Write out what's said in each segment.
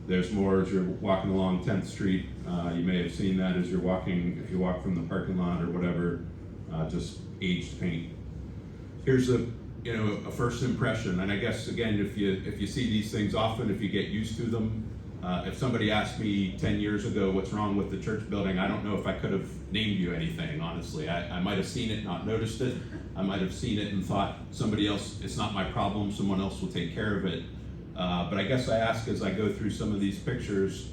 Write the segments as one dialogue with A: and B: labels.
A: There's more as you're walking along 10th Street. You may have seen that as you're walking, if you walk from the parking lot or whatever, just aged paint. Here's a first impression, and I guess again, if you see these things often, if you get used to them, if somebody asked me 10 years ago what's wrong with the church building, I don't know if I could have named you anything, honestly. I might have seen it, not noticed it. I might have seen it and thought somebody else, it's not my problem, someone else will take care of it. But I guess I ask as I go through some of these pictures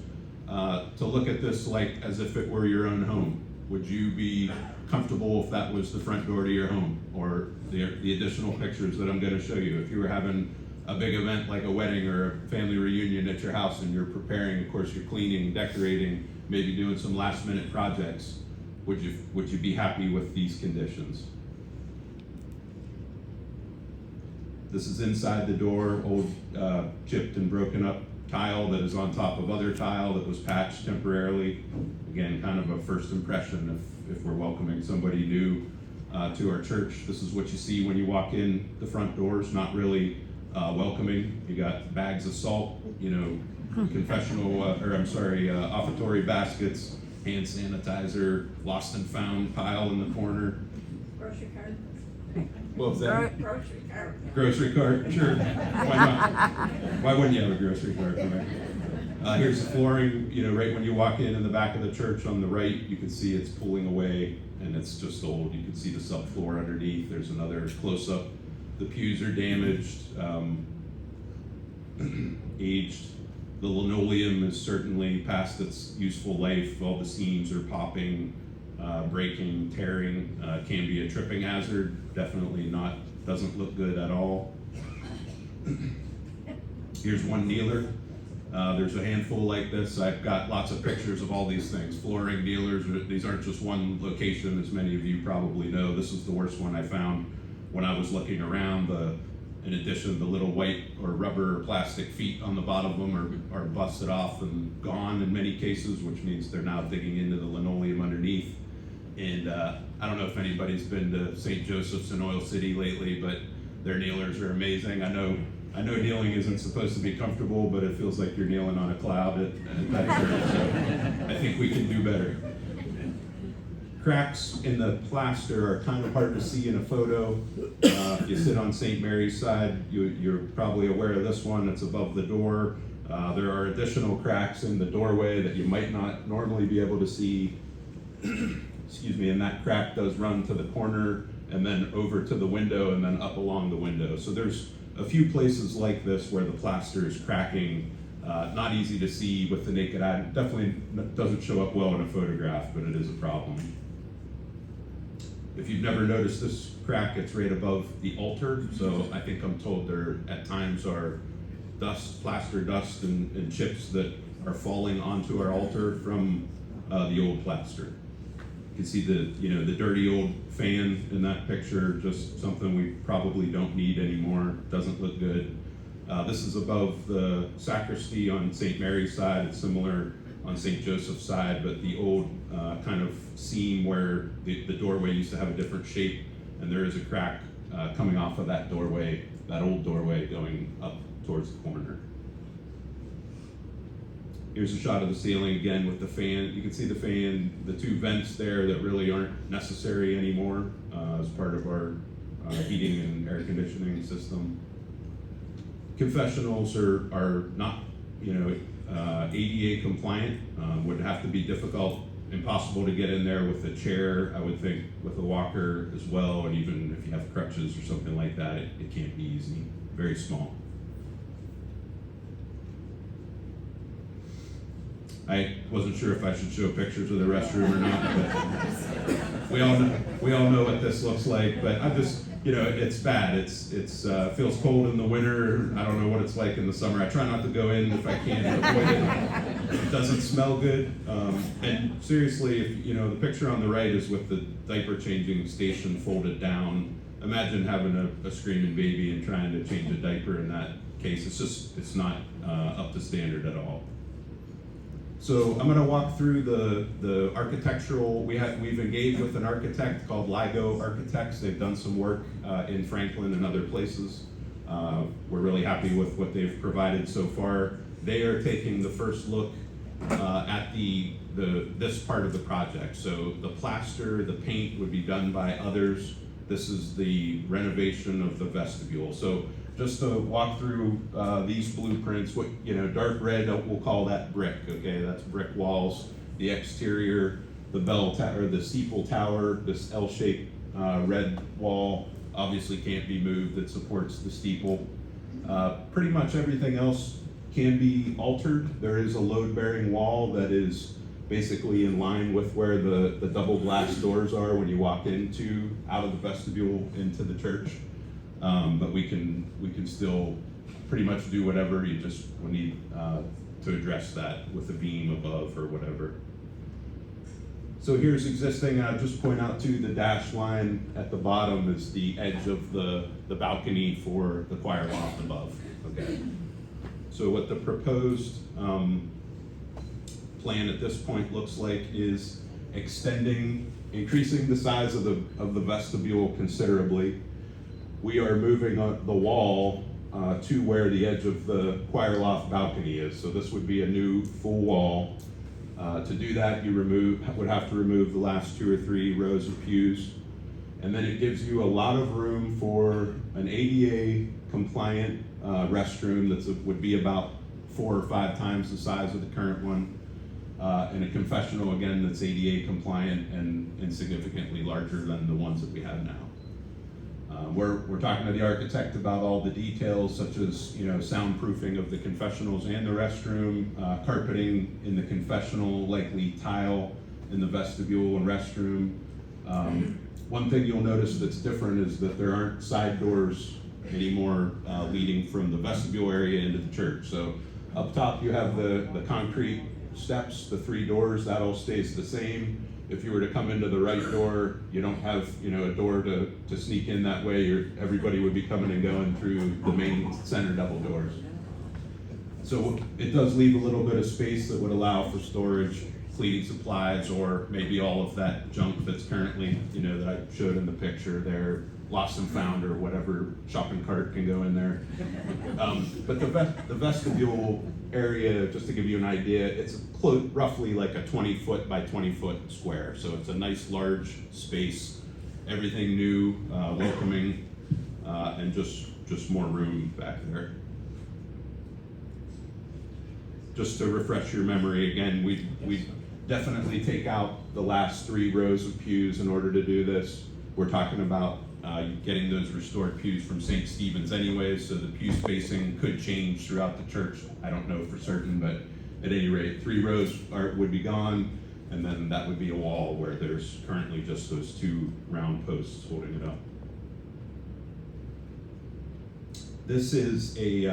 A: to look at this like as if it were your own home. Would you be comfortable if that was the front door to your home, or the additional pictures that I'm going to show you? If you were having a big event like a wedding or a family reunion at your house and you're preparing, of course you're cleaning, decorating, maybe doing some last minute projects, would you be happy with these conditions? This is inside the door, old chipped and broken up tile that is on top of other tile that was patched temporarily. Again, kind of a first impression if we're welcoming somebody new to our church. This is what you see when you walk in the front doors, not really welcoming. You got bags of salt, offertory baskets, hand sanitizer, lost and found pile in the corner.
B: Grocery cart.
A: What was that?
B: Grocery cart.
A: Grocery cart, sure. Why not? Why wouldn't you have a grocery cart? Right? Here's the flooring. Right when you walk in the back of the church on the right, you can see it's pulling away and it's just old. You can see the subfloor underneath. There's another close-up. The pews are damaged, aged. The linoleum is certainly past its useful life. All the seams are popping, breaking, tearing. Can be a tripping hazard. Definitely not, doesn't look good at all. Here's one kneeler. There's a handful like this. I've got lots of pictures of all these things. Flooring kneelers, these aren't just one location, as many of you probably know. This is the worst one I found when I was looking around. In addition, the little white or rubber or plastic feet on the bottom of them are busted off and gone in many cases, which means they're now digging into the linoleum underneath. And I don't know if anybody's been to St. Joseph's in Oil City lately, but their kneelers are amazing. I know kneeling isn't supposed to be comfortable, but it feels like you're kneeling on a cloud at that church, so I think we can do better. Cracks in the plaster are kind of hard to see in a photo. If you sit on St. Mary's side, you're probably aware of this one. It's above the door. There are additional cracks in the doorway that you might not normally be able to see. Excuse me, and that crack does run to the corner and then over to the window and then up along the window. So there's a few places like this where the plaster is cracking. Not easy to see with the naked eye. Definitely doesn't show up well in a photograph, but it is a problem. If you've never noticed this crack, it's right above the altar. So I think I'm told there at times are plaster dust and chips that are falling onto our altar from the old plaster. You can see the dirty old fan in that picture, just something we probably don't need anymore. Doesn't look good. This is above the sacristy on St. Mary's side. It's similar on St. Joseph's side, but the old kind of seam where the doorway used to have a different shape, and there is a crack coming off of that doorway, that old doorway going up towards the corner. Here's a shot of the ceiling again with the fan. You can see the fan, the two vents there that really aren't necessary anymore as part of our heating and air conditioning system. Confessionals are not, ADA compliant. Would have to be difficult, impossible to get in there with a chair, I would think, with a walker as well, and even if you have crutches or something like that, it can't be easy. Very small. I wasn't sure if I should show pictures of the restroom or not, but we all know what this looks like. But I'm just, it's bad. It's feels cold in the winter. I don't know what it's like in the summer. I try not to go in if I can to avoid it. It doesn't smell good. And seriously, if the picture on the right is with the diaper changing station folded down. Imagine having a screaming baby and trying to change a diaper in that case. It's not up to standard at all. So I'm going to walk through the architectural. We've engaged with an architect called LIGO Architects. They've done some work in Franklin and other places. We're really happy with what they've provided so far. They are taking the first look at this part of the project. So the plaster, the paint would be done by others. This is the renovation of the vestibule. So just to walk through these blueprints, what, dark red, we'll call that brick, okay? That's brick walls. The exterior, the bell tower, the steeple tower, this L-shaped red wall obviously can't be moved. It supports the steeple. Pretty much everything else can be altered. There is a load-bearing wall that is basically in line with where the double glass doors are when you walk out of the vestibule into the church. But we can still pretty much do whatever. We need to address that with a beam above or whatever. So here's existing. I'll just point out too, the dashed line at the bottom is the edge of the balcony for the choir loft above. Okay. So what the proposed plan at this point looks like is increasing the size of the vestibule considerably. We are moving the wall to where the edge of the choir loft balcony is. So this would be a new full wall. To do that, you would have to remove the last 2 or 3 rows of pews. And then it gives you a lot of room for an ADA compliant restroom would be about 4 or 5 times the size of the current one. And a confessional, again, that's ADA compliant and significantly larger than the ones that we have now. We're talking to the architect about all the details, such as soundproofing of the confessionals and the restroom, carpeting in the confessional, likely tile in the vestibule and restroom. One thing you'll notice that's different is that there aren't side doors anymore leading from the vestibule area into the church. So up top you have the concrete steps, the 3 doors, that all stays the same. If you were to come into the right door, you don't have a door to sneak in that way. Everybody would be coming and going through the main center double doors. So it does leave a little bit of space that would allow for storage, cleaning supplies, or maybe all of that junk that's currently, that I showed in the picture there, lost and found, or whatever shopping cart can go in there. But the vestibule area, just to give you an idea, it's roughly like a 20-foot by 20-foot square. So it's a nice large space, everything new, welcoming, and just more room back there. Just to refresh your memory again, we definitely take out the last 3 rows of pews in order to do this. We're talking about getting those restored pews from St. Stephen's anyways, so the pew spacing could change throughout the church. I don't know for certain, but at any rate, 3 rows would be gone, and then that would be a wall where there's currently just those 2 round posts holding it up. This is a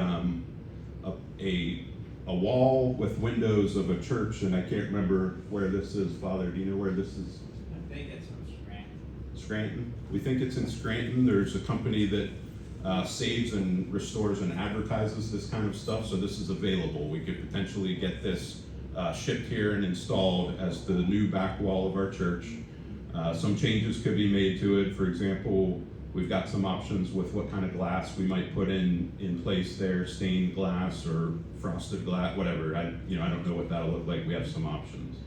A: wall with windows of a church, and I can't remember where this is. Father, do you know where this is?
C: I think it's in Scranton.
A: Scranton. We think it's in Scranton. There's a company that saves and restores and advertises this kind of stuff, so this is available. We could potentially get this shipped here and installed as the new back wall of our church. Some changes could be made to it. For example, we've got some options with what kind of glass we might put in place there, stained glass or frosted glass, whatever. I don't know what that'll look like. We have some options.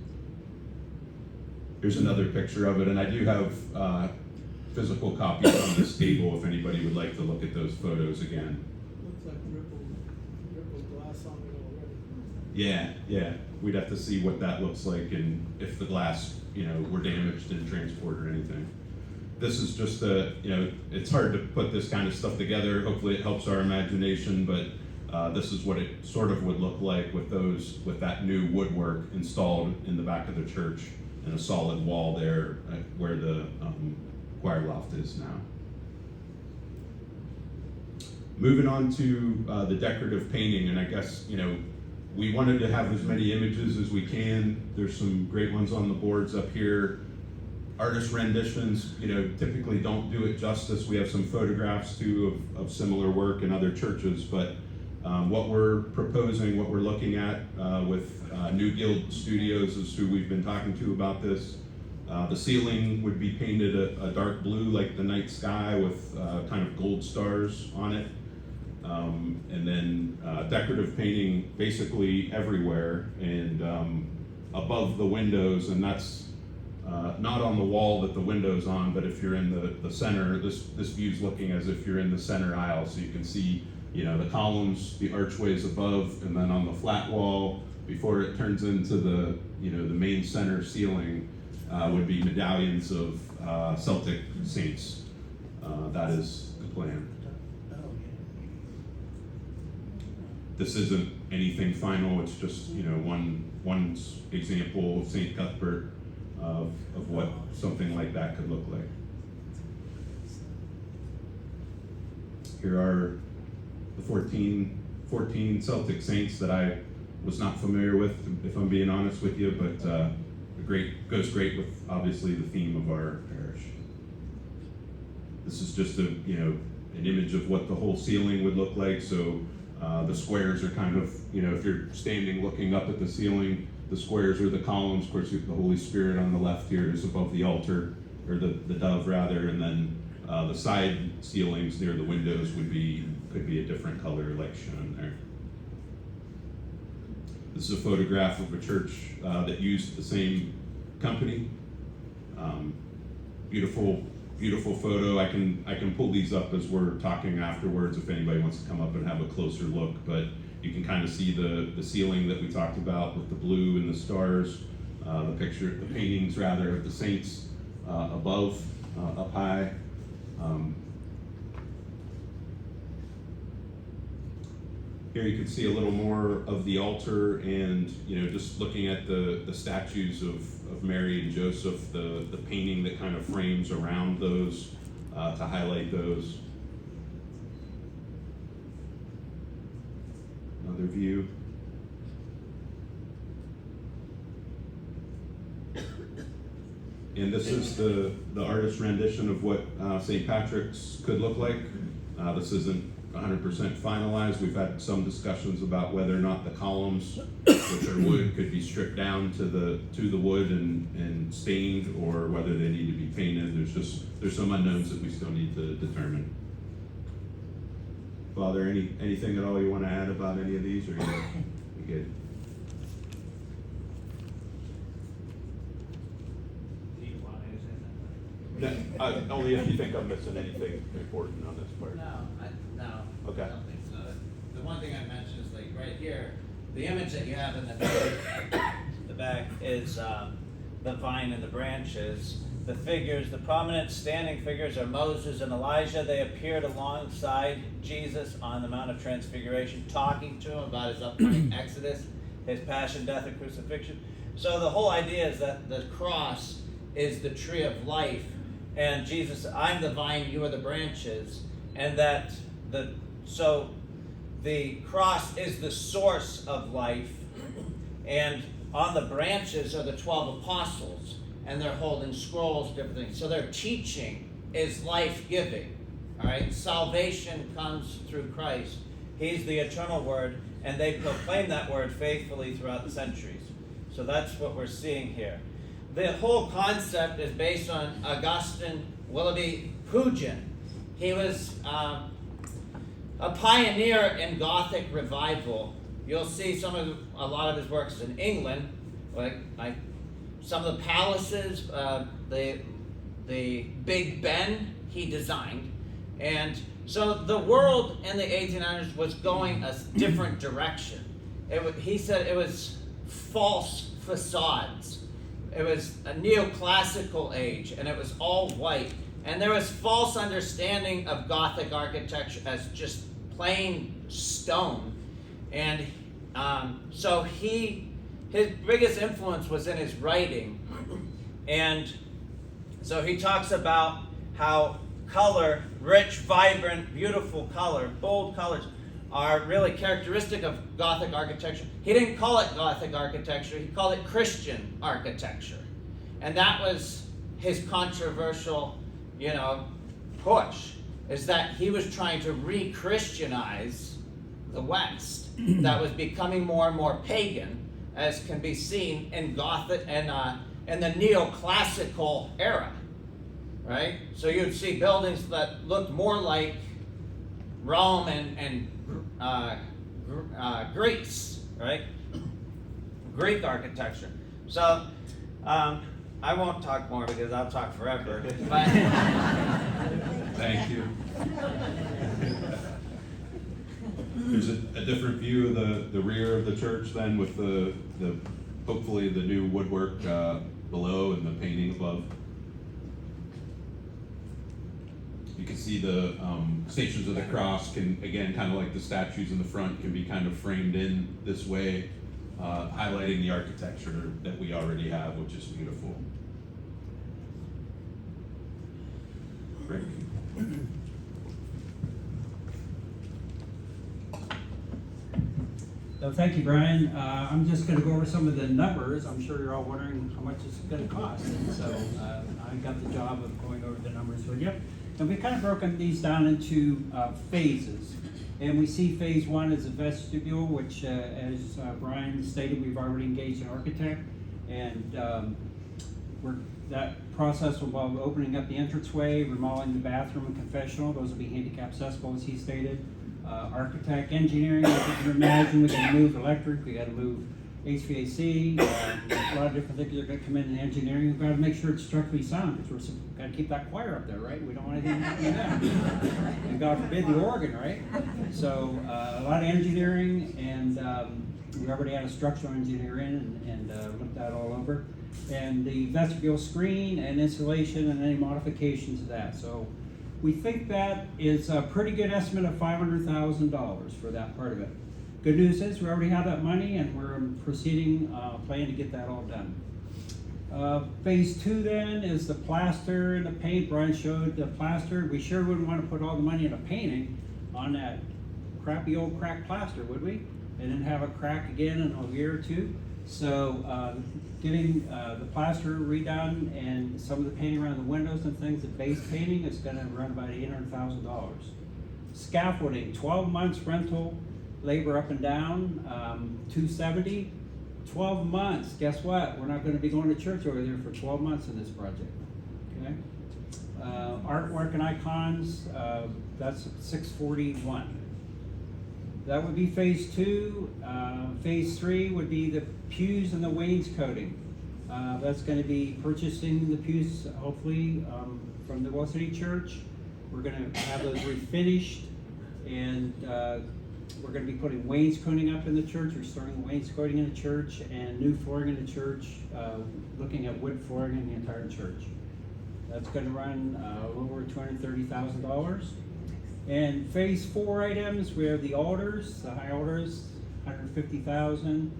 A: Here's another picture of it, and I do have physical copies on this table if anybody would like to look at those photos again.
D: Looks like rippled glass on it already.
A: Yeah. We'd have to see what that looks like and if the glass, were damaged in transport or anything. This is just it's hard to put this kind of stuff together. Hopefully it helps our imagination, but this is what it sort of would look like with that new woodwork installed in the back of the church and a solid wall there where the choir loft is now. Moving on to the decorative painting, and I guess, we wanted to have as many images as we can. There's some great ones on the boards up here. Artist renditions, typically don't do it justice. We have some photographs too of similar work in other churches, but what we're proposing, what we're looking at with New Guild Studios is who we've been talking to about this. The ceiling would be painted a dark blue like the night sky with kind of gold stars on it. And then decorative painting basically everywhere and above the windows, and that's not on the wall that the window's on, but if you're in the center, this view's looking as if you're in the center aisle, so you can see, you know, the columns, the archways above, and then on the flat wall, before it turns into the, you know, the main center ceiling, would be medallions of Celtic saints. That is the plan. This isn't anything final, it's just, you know, one example of St. Cuthbert of what something like that could look like. Here are the 14 Celtic saints that I was not familiar with, if I'm being honest with you, but goes great with obviously the theme of our parish. This is just an image of what the whole ceiling would look like. So the squares are kind of, you know, if you're standing looking up at the ceiling, the squares are the columns. Of course, you have the Holy Spirit on the left here is above the altar, or the dove rather, and then the side ceilings near the windows could be a different color like shown there. This is a photograph of a church that used the same company. Beautiful photo. I can pull these up as we're talking afterwards if anybody wants to come up and have a closer look, but you can kind of see the ceiling that we talked about with the blue and the stars, the paintings rather of the saints above, up high. Here you can see a little more of the altar, and you know, just looking at the statues of Mary and Joseph, the painting that kind of frames around those to highlight those. Another view. And this is the artist's rendition of what St. Patrick's could look like. This isn't 100% finalized. We've had some discussions about whether or not the columns, which are wood, could be stripped down to the wood and stained, or whether they need to be painted. There's some unknowns that we still need to determine. Father, anything at all you want to add about any of these, or you good?
C: Do you want to say something?
A: Only if you think I'm missing anything important on this part.
C: No.
A: Okay.
C: I don't think so. The one thing I mentioned is like right here, the image that you have in the back is the vine and the branches. The figures, the prominent standing figures are Moses and Elijah. They appeared alongside Jesus on the Mount of Transfiguration, talking to him about his upcoming Exodus, his passion, death, and crucifixion. So the whole idea is that the cross is the tree of life, and Jesus, I'm the vine, you are the branches, and that so the cross is the source of life, and on the branches are the 12 apostles, and they're holding scrolls, different things. So their teaching is life-giving, all right? Salvation comes through Christ. He's the eternal word, and they proclaim that word faithfully throughout the centuries. So that's what we're seeing here. The whole concept is based on Augustine Willoughby Pugin. He was a pioneer in Gothic revival. You'll see a lot of his works in England, like some of the palaces, the Big Ben he designed, and so the world in the 1800s was going a different direction. He said it was false facades. It was a neoclassical age, and it was all white. And there was false understanding of Gothic architecture as just plain stone. And so his biggest influence was in his writing. And so he talks about how color, rich, vibrant, beautiful color, bold colors, are really characteristic of Gothic architecture. He didn't call it Gothic architecture, he called it Christian architecture. And that was his controversial, push, is that he was trying to re-Christianize the West that was becoming more and more pagan, as can be seen in Gothic and in the neoclassical era, right? So you'd see buildings that looked more like Rome and Greece, right? Greek architecture. So, I won't talk more because I'll talk forever, but.
A: Thank you. There's a different view of the rear of the church then with the hopefully the new woodwork below and the painting above. You can see the Stations of the Cross can, again, kind of like the statues in the front, can be kind of framed in this way, highlighting the architecture that we already have, which is beautiful. Great.
E: So thank you, Brian. I'm just gonna go over some of the numbers. I'm sure you're all wondering how much it's gonna cost. And so I got the job of going over the numbers with you. And we kind of broken these down into phases. And we see phase one is a vestibule, which as Brian stated, we've already engaged an architect. And that process will involve opening up the entranceway, remodeling the bathroom and confessional. Those will be handicap accessible, as he stated. Architect, engineering, as you can imagine, we gotta move electric, we gotta move HVAC, a lot of different things are gonna come in engineering. We've gotta make sure it's structurally sound, because we're gotta keep that choir up there, right? We don't want anything to happen to that. And God forbid the organ, right? So, a lot of engineering, and we already had a structural engineer in and looked that all over. And the vestibule screen and installation and any modifications to that. So we think that is a pretty good estimate of $500,000 for that part of it. Good news is we already have that money and we're proceeding, planning to get that all done. Phase two then is the plaster and the paint. Brian showed the plaster. We sure wouldn't want to put all the money in a painting on that crappy old cracked plaster, would we? And then have a crack again in a year or two. So getting the plaster redone and some of the painting around the windows and things, the base painting is gonna run about $800,000. Scaffolding, 12 months rental, labor up and down, $270. 12 months, guess what? We're not gonna be going to church over there for 12 months in this project, okay? Artwork and icons, that's $641. That would be phase two. Phase three would be the pews and the wainscoting. That's gonna be purchasing the pews, hopefully, from the Wall City Church. We're gonna have those refinished, and we're gonna be putting wainscoting up in the church, restoring the wainscoting in the church, and new flooring in the church, looking at wood flooring in the entire church. That's gonna run a little over $230,000. And phase four items, we have the altars, the high altars, $150,000.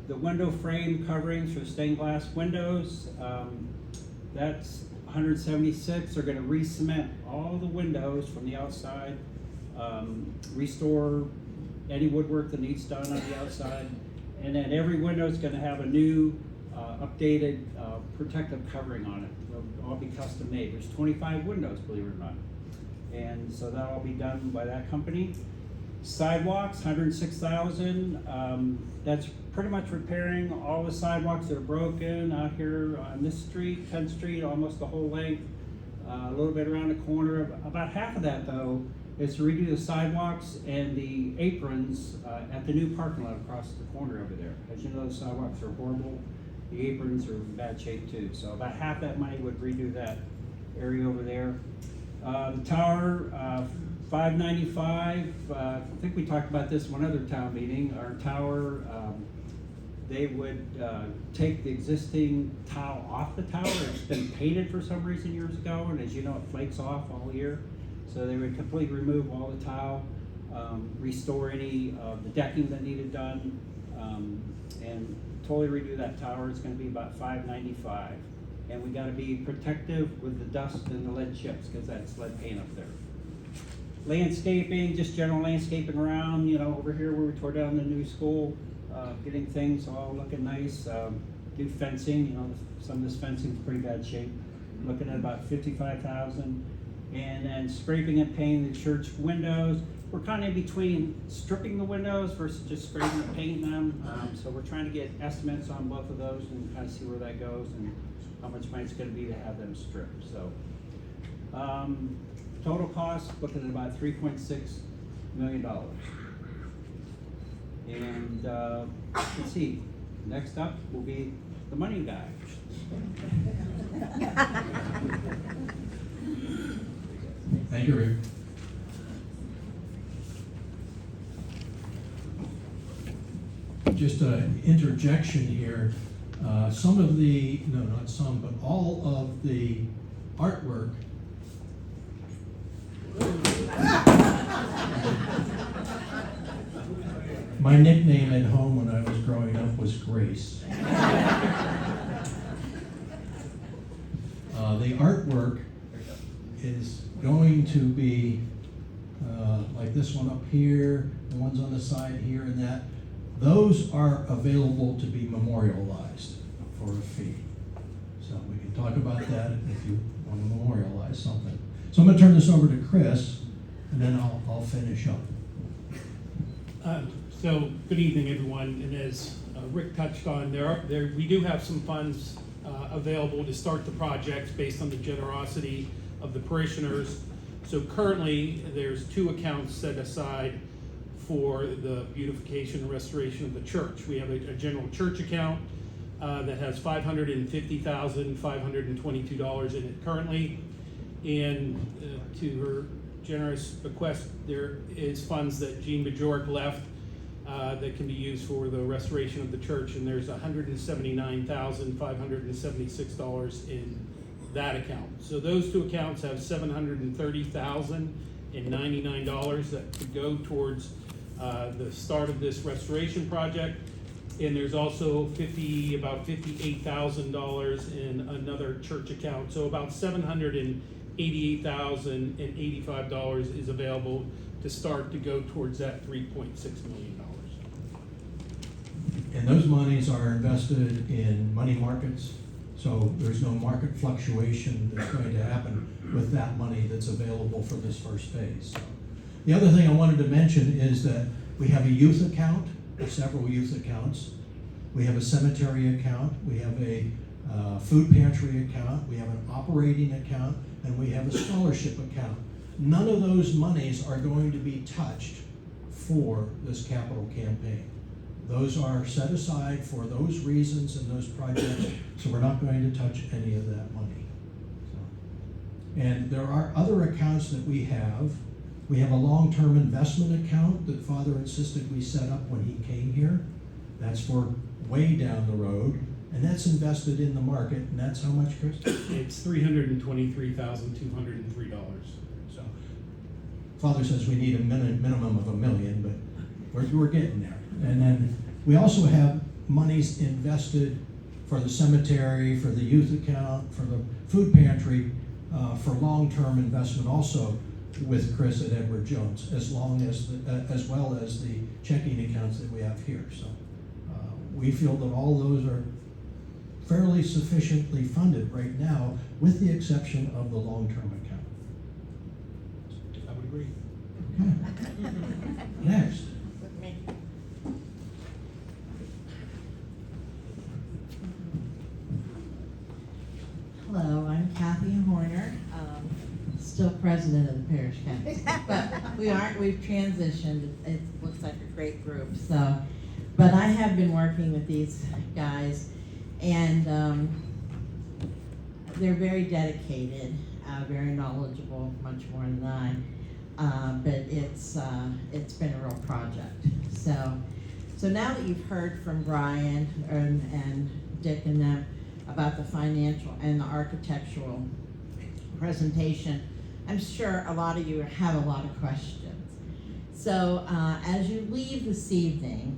E: The window frame coverings for stained glass windows, that's $176. They're gonna re-cement all the windows from the outside, restore any woodwork that needs done on the outside. And then every window is gonna have a new, updated, protective covering on it. They'll all be custom made. There's 25 windows, believe it or not. And so that'll all be done by that company. Sidewalks, $106,000. That's pretty much repairing all the sidewalks that are broken out here on this street, 10th Street, almost the whole length. A little bit around the corner. About half of that though is to redo the sidewalks and the aprons at the new parking lot across the corner over there. As you know, the sidewalks are horrible. The aprons are in bad shape too. So about half that money would redo that area over there. The tower, $595. I think we talked about this one other town meeting. Our tower, they would take the existing tile off the tower. It's been painted for some reason years ago, and as you know, it flakes off all year. So they would completely remove all the tile, restore any of the decking that needed done, and totally redo that tower. It's gonna be about $595. And we gotta be protective with the dust and the lead chips, cause that's lead paint up there. Landscaping, just general landscaping around, you know, over here where we tore down the new school, getting things all looking nice. Do fencing, you know, some of this fencing is pretty bad shape. Looking at about $55,000. And then scraping and painting the church windows. We're kind of in between stripping the windows versus just scraping and painting them. So we're trying to get estimates on both of those and kind of see where that goes and how much money it's gonna be to have them stripped, so. Total cost, looking at about $3.6 million. And, let's see, next up will be the money guy.
F: Thank you, Rick. Just an interjection here. Some of the, no, not some, but all of the artwork my nickname at home when I was growing up was Grace. The artwork is going to be like this one up here, the ones on the side here and that. Those are available to be memorialized for a fee. So we can talk about that if you want to memorialize something. So I'm going to turn this over to Chris, and then I'll finish up.
G: So, good evening, everyone. And as Rick touched on, we do have some funds available to start the project based on the generosity of the parishioners. So currently, there's 2 accounts set aside for the beautification and restoration of the church. We have a general church account that has $550,522 in it currently. And to her generous bequest, there is funds that Jean Bajorek left that can be used for the restoration of the church, and there's $179,576 in that account. So those 2 accounts have $730,099 that could go towards the start of this restoration project. And there's also about $58,000 in another church account. So about $788,085 is available to start to go towards that $3.6 million.
F: And those monies are invested in money markets, so there's no market fluctuation that's going to happen with that money that's available for this first phase. So, the other thing I wanted to mention is that we have a youth account, several youth accounts. We have a cemetery account, we have a food pantry account, we have an operating account, and we have a scholarship account. None of those monies are going to be touched for this capital campaign. Those are set aside for those reasons and those projects, so we're not going to touch any of that money. So, and there are other accounts that we have. We have a long-term investment account that Father insisted we set up when he came here. That's for way down the road, and that's invested in the market, and that's how much, Chris?
G: It's $323,203.
F: So, Father says we need a minimum of $1 million, but we're getting there. And then we also have monies invested for the cemetery, for the youth account, for the food pantry, for long-term investment also with Chris at Edward Jones, as well as the checking accounts that we have here. So we feel that all those are fairly sufficiently funded right now, with the exception of the long-term account.
G: I would agree.
F: Okay. Next.
H: Hello, I'm Kathy Horner, still president of the parish council, but we've transitioned. It looks like a great group, so, but I have been working with these guys, and they're very dedicated, very knowledgeable, much more than I, but it's been a real project. So now that you've heard from Brian and Dick and them about the financial and the architectural presentation, I'm sure a lot of you have a lot of questions. So as you leave this evening,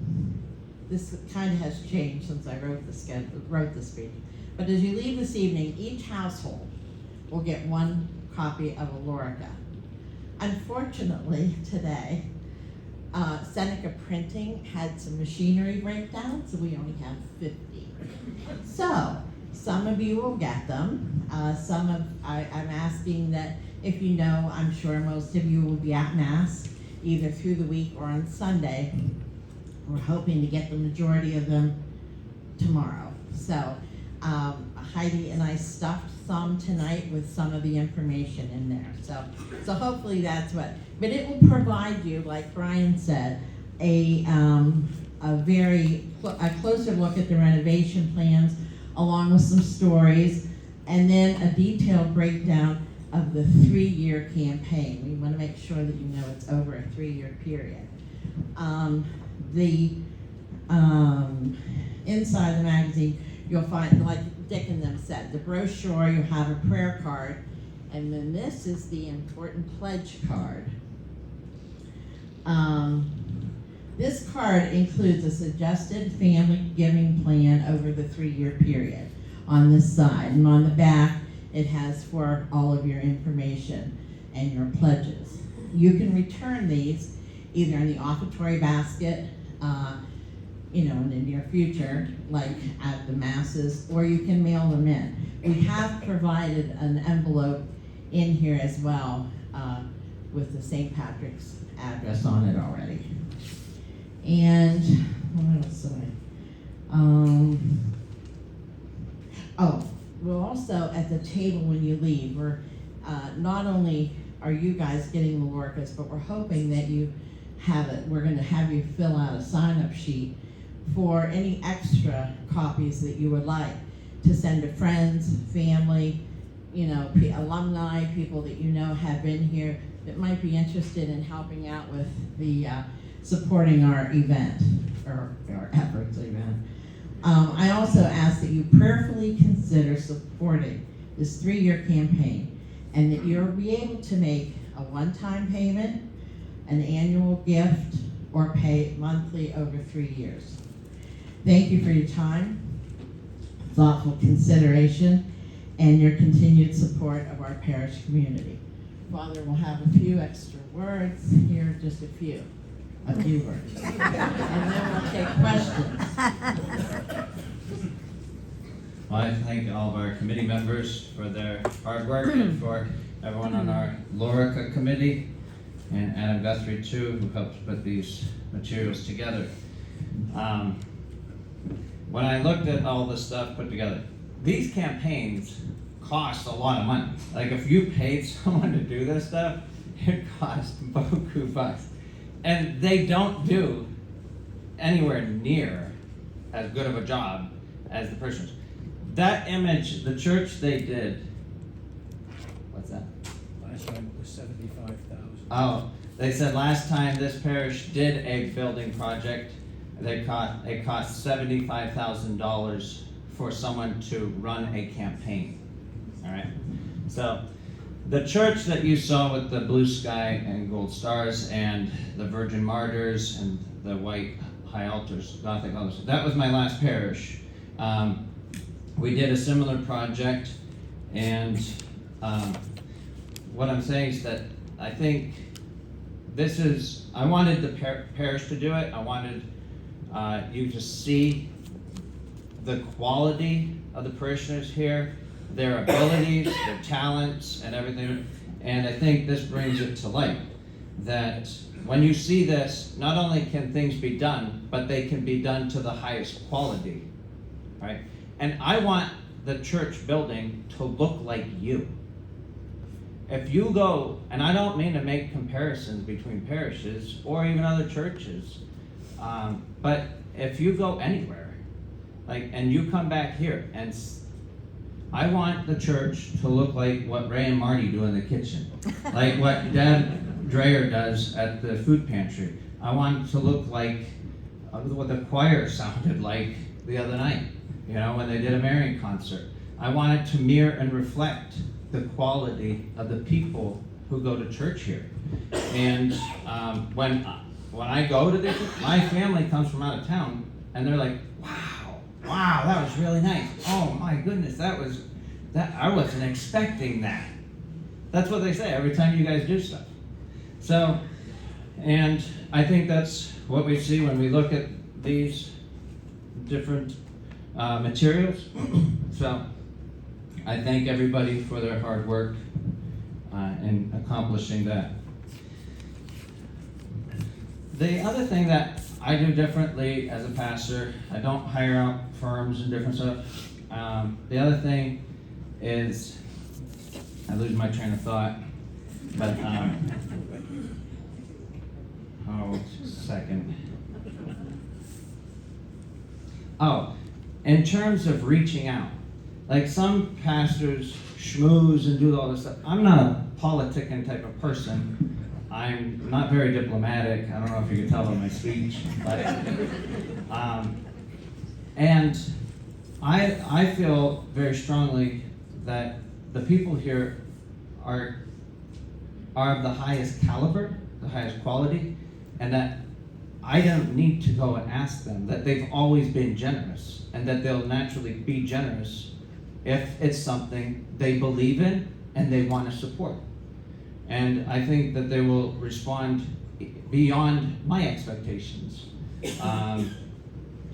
H: this kind of has changed since I wrote the speech, but as you leave this evening, each household will get 1 copy of Alorica. Unfortunately, today, Seneca Printing had some machinery breakdown, so we only have 50. So, some of you will get them. I'm asking that if you know, I'm sure most of you will be at Mass, either through the week or on Sunday. We're hoping to get the majority of them tomorrow. So, Heidi and I stuffed some tonight with some of the information in there. So hopefully that's what, but it will provide you, like Brian said, a closer look at the renovation plans, along with some stories, and then a detailed breakdown of the 3-year campaign. We want to make sure that you know it's over a 3-year period. Inside the magazine, you'll find, like Dick and them said, the brochure, you'll have a prayer card, and then this is the important pledge card. This card includes a suggested family giving plan over the 3-year period on this side, and on the back it has for all of your information and your pledges. You can return these either in the offertory basket, in the near future, like at the masses, or you can mail them in. We have provided an envelope in here as well with the St. Patrick's address on it already. And what else? We'll also at the table when you leave, we're not only are you guys getting the Lorcas, but we're hoping that you have it. We're going to have you fill out a sign-up sheet for any extra copies that you would like to send to friends, family, alumni, people that you know have been here that might be interested in helping out with the supporting our event, or our efforts event. I also ask that you prayerfully consider supporting this 3-year campaign, and that you'll be able to make a one-time payment, an annual gift, or pay monthly over 3 years. Thank you for your time, thoughtful consideration, and your continued support of our parish community. Father will have a few extra words here, just a few words. And then we'll take questions.
C: Well, I thank all of our committee members for their hard work, and for everyone on our Lorica committee, and Adam Guthrie too, who helped put these materials together. When I looked at all the stuff put together, these campaigns cost a lot of money. Like, if you paid someone to do this stuff, it costs beaucoup bucks. And they don't do anywhere near as good of a job as the parishioners. That image, the church they did, what's that?
E: Last time it was 75,000.
C: Oh, they said last time this parish did a building project, it cost $75,000 for someone to run a campaign. All right, so the church that you saw with the blue sky and gold stars and the Virgin Martyrs and the white high altars, Gothic altars, that was my last parish. We did a similar project, and what I'm saying is that I think I wanted the parish to do it. I wanted you to see the quality of the parishioners here, their abilities, their talents, and everything. And I think this brings it to light, that when you see this, not only can things be done, but they can be done to the highest quality, right? And I want the church building to look like you. If you go, and I don't mean to make comparisons between parishes or even other churches, but if you go anywhere, and you come back here, and I want the church to look like what Ray and Marty do in the kitchen, like what Deb Dreyer does at the food pantry. I want it to look like what the choir sounded like the other night, when they did a Marian concert. I want it to mirror and reflect the quality of the people who go to church here. And when I go to this, my family comes from out of town, and they're like, wow, that was really nice. Oh my goodness, I wasn't expecting that. That's what they say every time you guys do stuff. So, and I think that's what we see when we look at these different materials. So, I thank everybody for their hard work in accomplishing that. The other thing that I do differently as a pastor, I don't hire out firms and different stuff. The other thing is, I lose my train of thought, but, just a second. Oh, in terms of reaching out, like some pastors schmooze and do all this stuff. I'm not a politicking type of person. I'm not very diplomatic. I don't know if you can tell by my speech, but and I feel very strongly that the people here are of the highest caliber, the highest quality, and that I don't need to go and ask them, that they've always been generous, and that they'll naturally be generous if it's something they believe in and they want to support. And I think that they will respond beyond my expectations,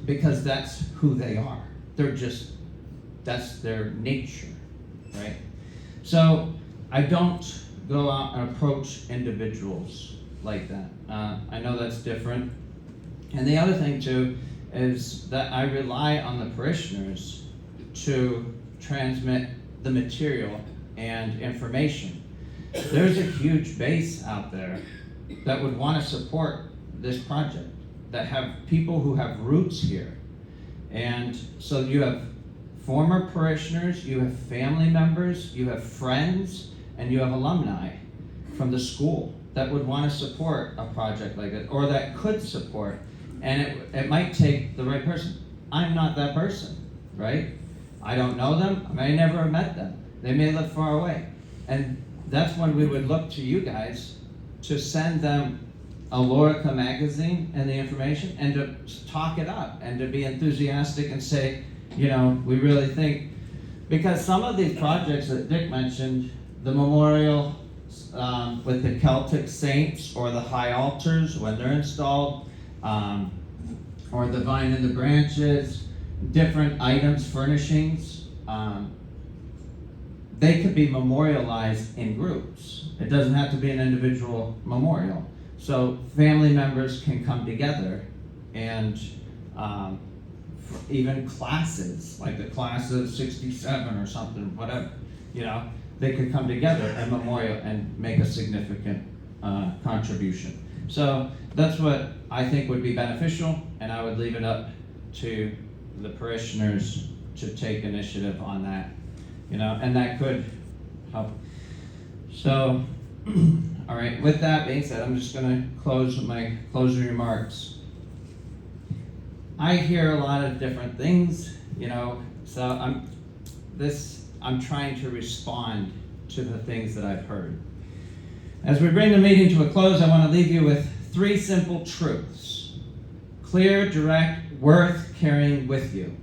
C: because that's who they are. That's their nature, right? So I don't go out and approach individuals like that. I know that's different. And the other thing too is that I rely on the parishioners to transmit the material and information. There's a huge base out there that would want to support this project, that have people who have roots here. And so you have former parishioners, you have family members, you have friends, and you have alumni from the school that would want to support a project like it, or that could support. And it might take the right person. I'm not that person, right? I don't know them. I may never have met them. They may live far away. And that's when we would look to you guys to send them a Lorica magazine and the information, and to talk it up, and to be enthusiastic and say, you know, we really think, because some of these projects that Dick mentioned, the memorial with the Celtic saints, or the high altars when they're installed, or the vine and the branches, different items, furnishings, they could be memorialized in groups. It doesn't have to be an individual memorial. So family members can come together, and even classes, like the class of 67 or something, whatever, you know, they could come together and memorial and make a significant contribution. So that's what I think would be beneficial, and I would leave it up to the parishioners to take initiative on that, you know, and that could help. So, all right, with that being said, I'm just gonna close with my closing remarks. I hear a lot of different things, you know, so I'm trying to respond to the things that I've heard. As we bring the meeting to a close, I want to leave you with 3 simple truths. Clear, direct, worth carrying with you.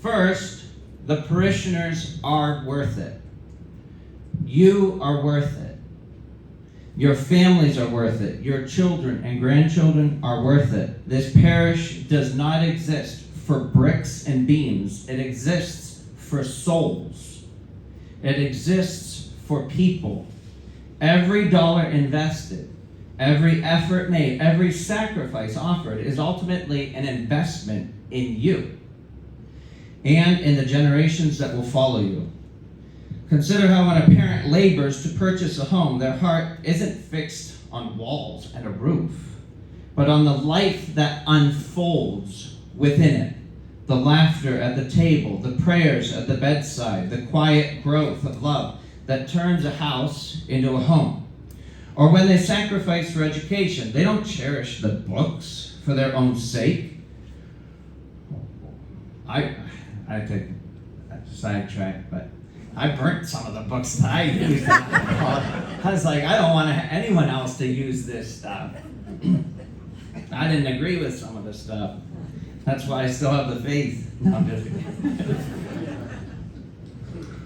C: First, the parishioners are worth it. You are worth it. Your families are worth it. Your children and grandchildren are worth it. This parish does not exist for bricks and beams. It exists for souls. It exists for people. Every dollar invested, every effort made, every sacrifice offered is ultimately an investment in you and in the generations that will follow you. Consider how when a parent labors to purchase a home, their heart isn't fixed on walls and a roof, but on the life that unfolds within it. The laughter at the table, the prayers at the bedside, the quiet growth of love that turns a house into a home. Or when they sacrifice for education, they don't cherish the books for their own sake. I take a sidetrack, but I burnt some of the books that I used. I was like, I don't want anyone else to use this stuff. I didn't agree with some of the stuff. That's why I still have the faith. No, I'm just kidding.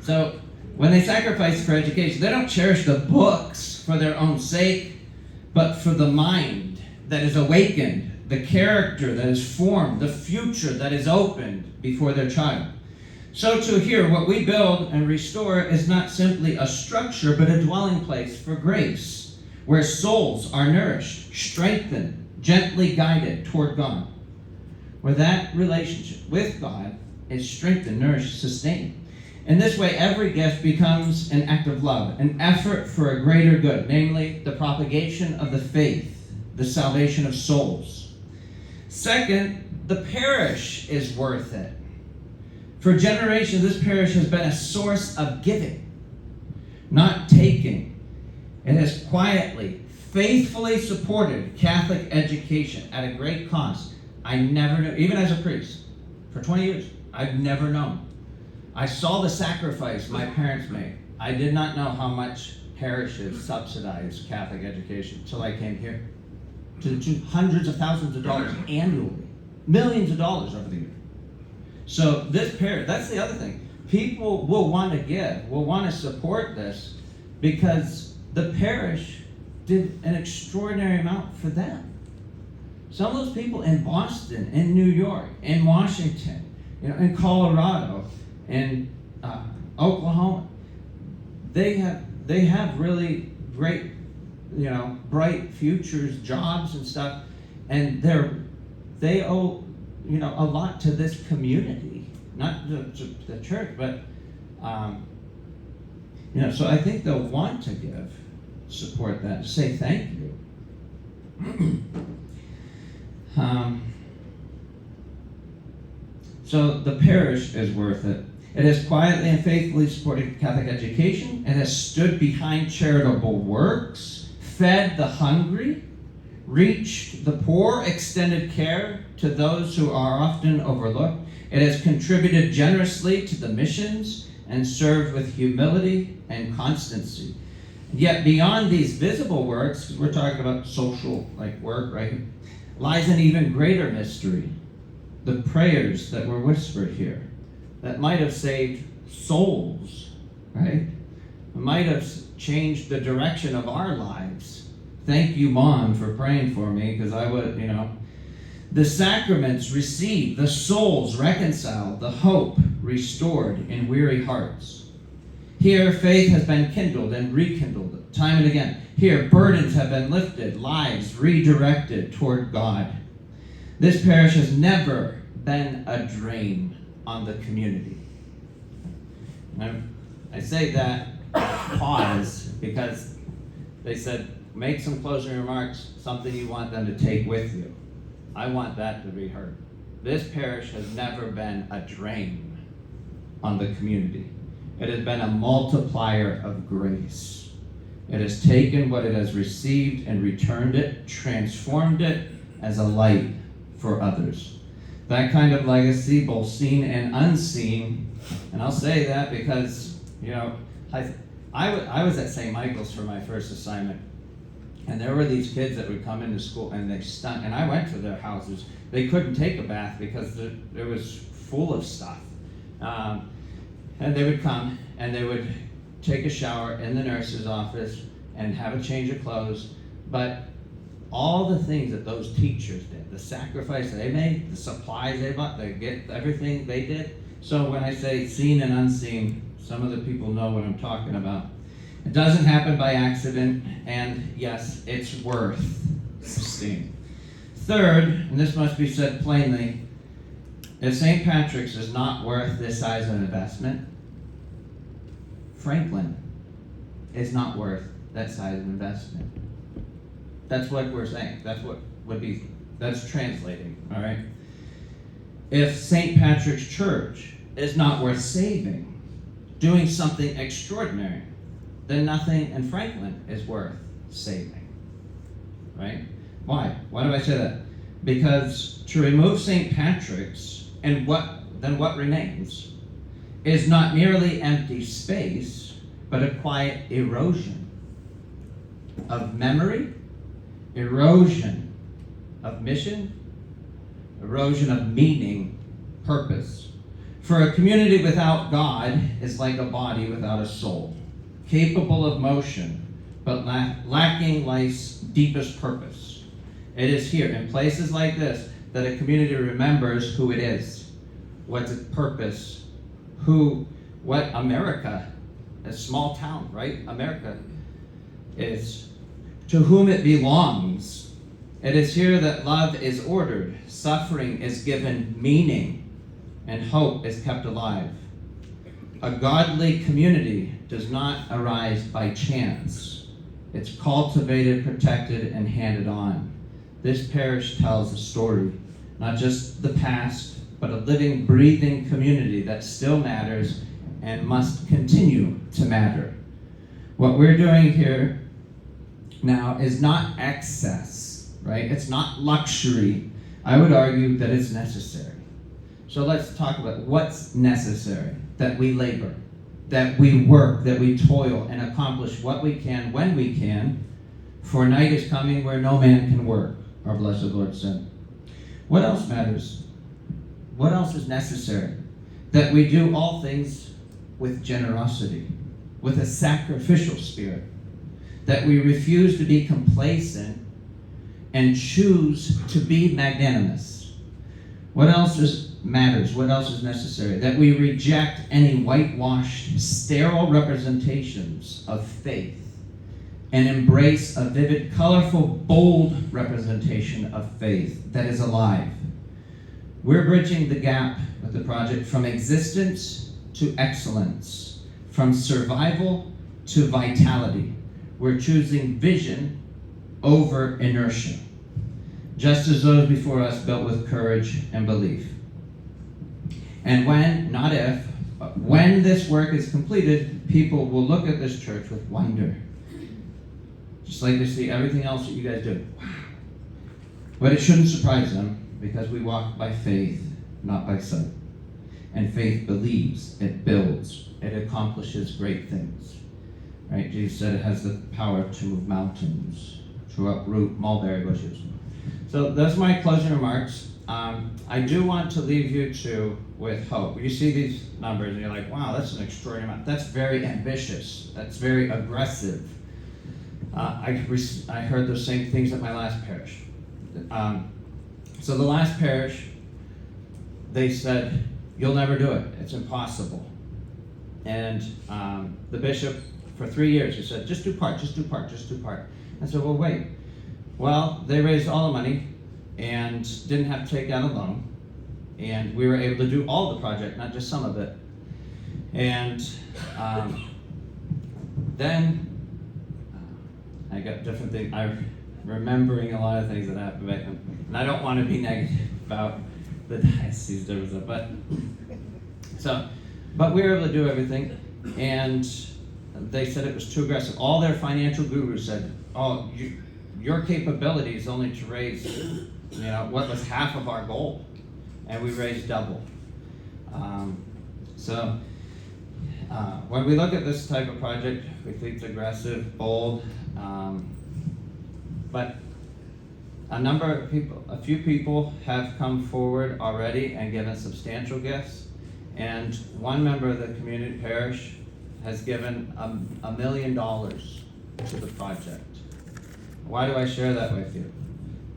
C: So, when they sacrifice for education, they don't cherish the books for their own sake, but for the mind that is awakened, the character that is formed, the future that is opened before their child. So to here, what we build and restore is not simply a structure, but a dwelling place for grace, where souls are nourished, strengthened, gently guided toward God. Where that relationship with God
I: is strengthened, nourished, sustained. In this way, every gift becomes an act of love, an effort for a greater good, namely the propagation of the faith, the salvation of souls. Second, the parish is worth it. For generations, this parish has been a source of giving, not taking. It has quietly, faithfully supported Catholic education at a great cost. I never knew, even as a priest, for 20 years, I've never known. I saw the sacrifice my parents made. I did not know how much parishes subsidize Catholic education until I came here. To hundreds of thousands of dollars annually, millions of dollars over the year. So this parish, that's the other thing. People will want to give, will want to support this because the parish did an extraordinary amount for them. Some of those people in Boston, in New York, in Washington, in Colorado, in Oklahoma, they have really great, bright futures, jobs and stuff, and they owe, a lot to this community, not to the church, but so I think they'll want to give, support that, say thank you. So the parish is worth it. It has quietly and faithfully supported Catholic education. It has stood behind charitable works, fed the hungry, reached the poor, extended care to those who are often overlooked. It has contributed generously to the missions and served with humility and constancy. Yet beyond these visible works, because we're talking about social work, right, lies an even greater mystery. The prayers that were whispered here, that might have saved souls, right? It might have changed the direction of our lives. Thank you, Mom, for praying for me, because I would, The sacraments received, the souls reconciled, the hope restored in weary hearts. Here, faith has been kindled and rekindled time and again. Here, burdens have been lifted, lives redirected toward God. This parish has never been a drain on the community. I say that, pause, because they said, make some closing remarks, something you want them to take with you. I want that to be heard. This parish has never been a drain on the community. It has been a multiplier of grace. It has taken what it has received and returned it, transformed it as a light for others. That kind of legacy, both seen and unseen, and I'll say that because, I was at St. Michael's for my first assignment, and there were these kids that would come into school and they stunk, and I went to their houses. They couldn't take a bath because it was full of stuff. And they would come and they would take a shower in the nurse's office and have a change of clothes, but all the things that those teachers did, the sacrifice they made, the supplies they bought, everything they did. So when I say seen and unseen, some of the people know what I'm talking about. It doesn't happen by accident, and yes, it's worth esteem. Third, and this must be said plainly, if St. Patrick's is not worth this size of investment, Franklin is not worth that size of investment. That's what we're saying. That's translating, all right? If St. Patrick's Church is not worth saving, doing something extraordinary, then nothing in Franklin is worth saving, right? Why? Why do I say that? Because to remove St. Patrick's, and what remains is not merely empty space, but a quiet erosion of memory, erosion of mission, erosion of meaning, purpose. For a community without God is like a body without a soul, capable of motion, but lacking life's deepest purpose. It is here, in places like this, that a community remembers who it is, what's its purpose, what America, a small town, right? America is, to whom it belongs. It is here that love is ordered, suffering is given meaning, and hope is kept alive. A godly community does not arise by chance. It's cultivated, protected, and handed on. This parish tells a story, not just the past, but a living, breathing community that still matters and must continue to matter. What we're doing here now is not excess, right? It's not luxury. I would argue that it's necessary. So let's talk about what's necessary. That we labor, that we work, that we toil and accomplish what we can when we can, for a night is coming where no man can work, our blessed Lord said. What else matters? What else is necessary? That we do all things with generosity, with a sacrificial spirit, that we refuse to be complacent and choose to be magnanimous. What else matters? What else is necessary? That we reject any whitewashed, sterile representations of faith and embrace a vivid, colorful, bold representation of faith that is alive. We're bridging the gap with the project from existence to excellence, from survival to vitality. We're choosing vision over inertia, just as those before us built with courage and belief. And when, not if, but when this work is completed, people will look at this church with wonder, just like they see everything else that you guys do. Wow. But it shouldn't surprise them, because we walk by faith, not by sight. And faith believes, it builds, it accomplishes great things. Right? Jesus said it has the power to move mountains, to uproot mulberry bushes. So those are my closing remarks. I do want to leave you with hope. You see these numbers and you're like, wow, that's an extraordinary amount. That's very ambitious. That's very aggressive. I heard those same things at my last parish. So the last parish, they said, you'll never do it. It's impossible. And the bishop, for 3 years, he said, just do part, just do part, just do part. I said, well, wait. Well, they raised all the money and didn't have to take out a loan. And we were able to do all the project, not just some of it. And then I got different things. I'm remembering a lot of things that happened back then. And I don't want to be negative about the diocese, but we were able to do everything. And they said it was too aggressive. All their financial gurus said, oh, your capability is only to raise, what was half of our goal. And we raised double. When we look at this type of project, we think it's aggressive, bold, but a few people have come forward already and given substantial gifts, and one member of the community parish has given $1 million to the project. Why do I share that with you?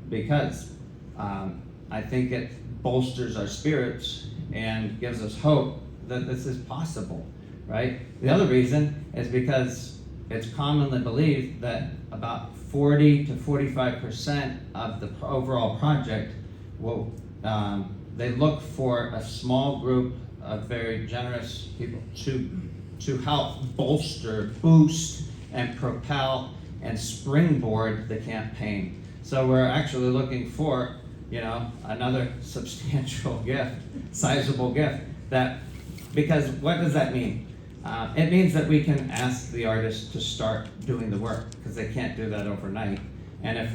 I: Because I think it bolsters our spirits and gives us hope that this is possible, right? The other reason is because it's commonly believed that about 40 to 45% of the overall project will, they look for a small group of very generous people to help bolster, boost, and propel and springboard the campaign. So we're actually looking for, another substantial gift, sizable gift. Because what does that mean? It means that we can ask the artists to start doing the work, because they can't do that overnight. And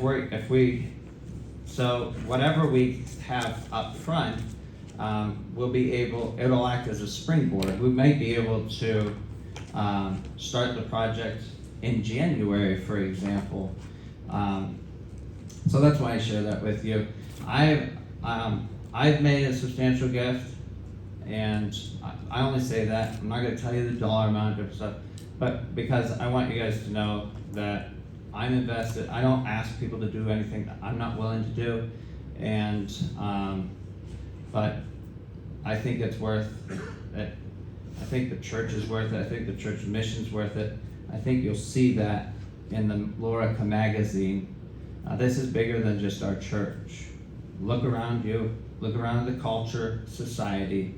I: so whatever we have up front, it'll act as a springboard. We might be able to start the project in January, for example. So that's why I share that with you. I've made a substantial gift, and I only say that. I'm not going to tell you the dollar amount or stuff, but because I want you guys to know that I'm invested. I don't ask people to do anything that I'm not willing to do, and but I think it's worth it. I think the church is worth it. I think the church mission's worth it. I think you'll see that in the Lorica magazine. This is bigger than just our church. Look around you. Look around the culture, society.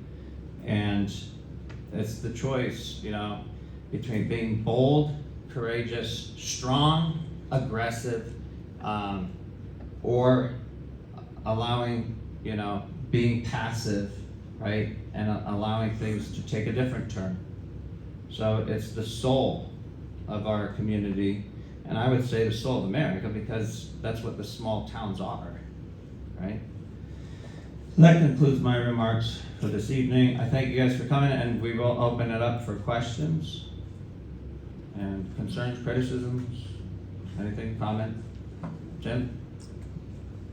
I: And it's the choice, you know, between being bold, courageous, strong, aggressive, or allowing, you know, being passive, right? And allowing things to take a different turn. So it's the soul of our community, and I would say the soul of America, because that's what the small towns are, right? So that concludes my remarks for this evening. I thank you guys for coming, and we will open it up for questions and concerns, criticisms, anything, comment. Jim?